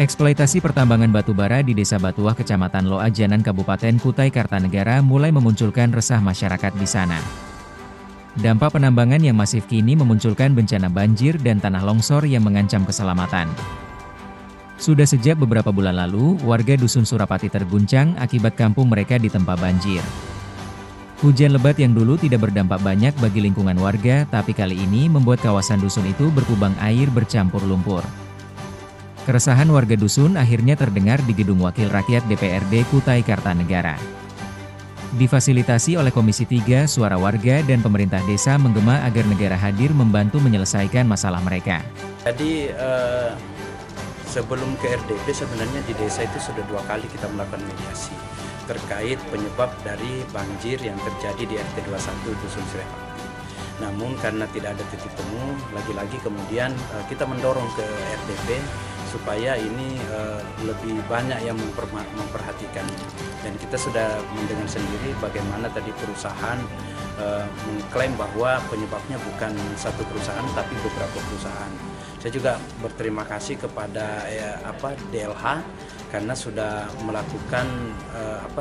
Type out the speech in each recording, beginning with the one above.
Eksploitasi pertambangan batu bara di Desa Batuah, Kecamatan Loajanan, Kabupaten Kutai Kartanegara mulai memunculkan resah masyarakat di sana. Dampak penambangan yang masif kini memunculkan bencana banjir dan tanah longsor yang mengancam keselamatan. Sudah sejak beberapa bulan lalu, warga Dusun Surapati terguncang akibat kampung mereka ditempa banjir. Hujan lebat yang dulu tidak berdampak banyak bagi lingkungan warga, tapi kali ini membuat kawasan dusun itu berkubang air bercampur lumpur. Keresahan warga dusun akhirnya terdengar di Gedung Wakil Rakyat DPRD Kutai Kartanegara. Difasilitasi oleh Komisi 3, suara warga dan pemerintah desa menggema agar negara hadir membantu menyelesaikan masalah mereka. Jadi sebelum ke RDP sebenarnya di desa itu sudah 2 kali kita melakukan mediasi terkait penyebab dari banjir yang terjadi di RT 21 Dusun Surapati. Namun karena tidak ada titik temu, lagi-lagi kemudian kita mendorong ke RDP supaya ini lebih banyak yang memperhatikan. Dan kita sudah mendengar sendiri bagaimana tadi perusahaan mengklaim bahwa penyebabnya bukan satu perusahaan tapi beberapa perusahaan. Saya juga berterima kasih kepada DLH karena sudah melakukan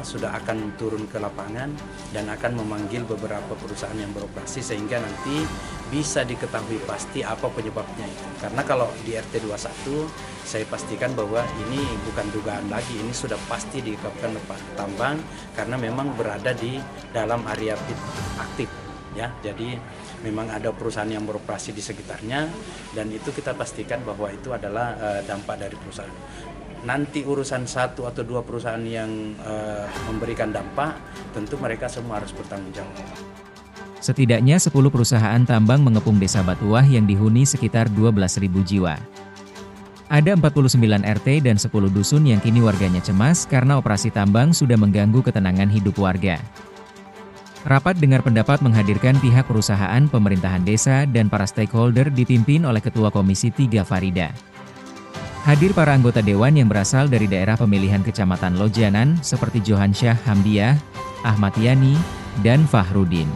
sudah akan turun ke lapangan dan akan memanggil beberapa perusahaan yang beroperasi sehingga nanti bisa diketahui pasti apa penyebabnya itu. Karena kalau di RT 21 saya pastikan bahwa ini bukan dugaan lagi, ini sudah pasti dikatakan tambang karena memang berada di dalam area pit aktif ya. Jadi memang ada perusahaan yang beroperasi di sekitarnya dan itu kita pastikan bahwa itu adalah dampak dari perusahaan. Nanti urusan 1 atau 2 perusahaan yang memberikan dampak, tentu mereka semua harus bertanggung jawab. Setidaknya 10 perusahaan tambang mengepung Desa Batuah yang dihuni sekitar 12.000 jiwa. Ada 49 RT dan 10 dusun yang kini warganya cemas karena operasi tambang sudah mengganggu ketenangan hidup warga. Rapat dengar pendapat menghadirkan pihak perusahaan, pemerintahan desa, dan para stakeholder dipimpin oleh Ketua Komisi 3 Farida. Hadir para anggota dewan yang berasal dari daerah pemilihan Kecamatan Lojanan seperti Johansyah Hamdiah, Ahmad Yani, dan Fahrudin.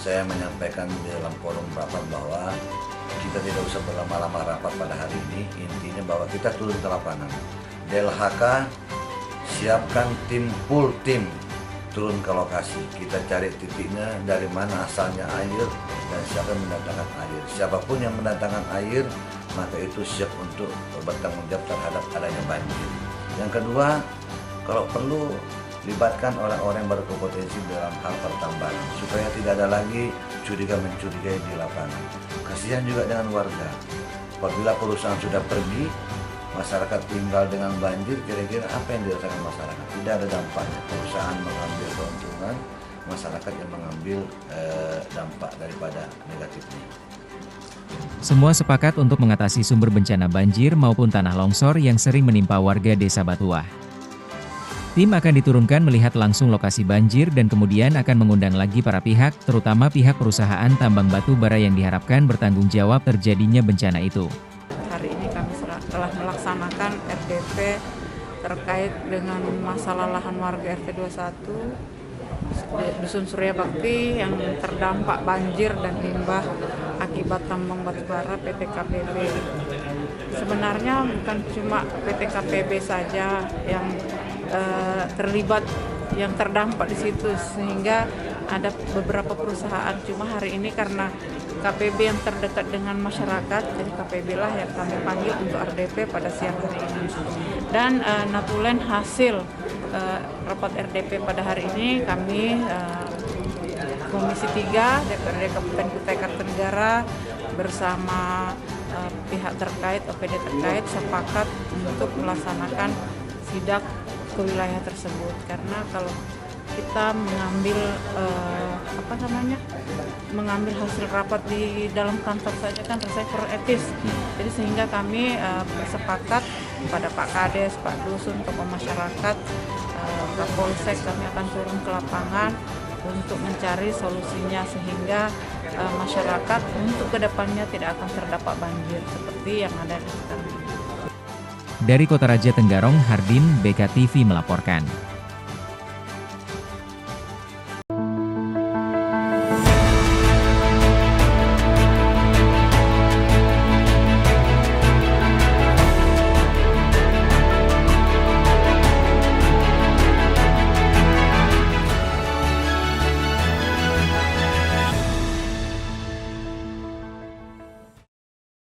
Saya menyampaikan di dalam forum rapat bahwa kita tidak usah berlama-lama rapat pada hari ini. Intinya bahwa kita turun ke lapangan. DLHK siapkan full tim turun ke lokasi. Kita cari titiknya dari mana asalnya air dan siapa yang mendatangkan air. Siapapun yang mendatangkan air, maka itu siap untuk bertanggung jawab terhadap adanya banjir. Yang kedua, kalau perlu libatkan orang-orang yang berkompetensi dalam hal pertambangan supaya tidak ada lagi curiga-mencurigai di lapangan. Kasihan juga dengan warga. Apabila perusahaan sudah pergi, masyarakat tinggal dengan banjir, kira-kira apa yang dirasakan masyarakat? Tidak ada dampaknya. Perusahaan mengambil keuntungan, masyarakat yang mengambil dampak daripada negatifnya. Semua sepakat untuk mengatasi sumber bencana banjir maupun tanah longsor yang sering menimpa warga Desa Batuah. Tim akan diturunkan melihat langsung lokasi banjir dan kemudian akan mengundang lagi para pihak, terutama pihak perusahaan tambang batu bara yang diharapkan bertanggung jawab terjadinya bencana itu. Hari ini kami telah melaksanakan RDP terkait dengan masalah lahan warga RT 21 Dusun Surapati yang terdampak banjir dan limbah akibat tambang batu bara PT KPB. Sebenarnya bukan cuma PT KPB saja yang terlibat, yang terdampak di situ, sehingga ada beberapa perusahaan. Cuma hari ini karena KPB yang terdekat dengan masyarakat, jadi KPB lah yang kami panggil untuk RDP pada siang hari ini. Dan natulen hasil rapat RDP pada hari ini kami Komisi 3 DPRD Kabupaten Kutai Kartanegara bersama pihak terkait, OPD terkait sepakat untuk melaksanakan sidak ke wilayah tersebut. Karena kalau kita mengambil hasil rapat di dalam kantor saja kan rasanya kurang etis. Jadi sehingga kami bersepakat pada Pak Kades, Pak Dusun, tokoh masyarakat, Kapolsek, kami akan turun ke lapangan untuk mencari solusinya sehingga masyarakat untuk kedepannya tidak akan terdampak banjir seperti yang ada di sekitar. Dari Kota Raja Tenggarong, Hardin, BKTV melaporkan.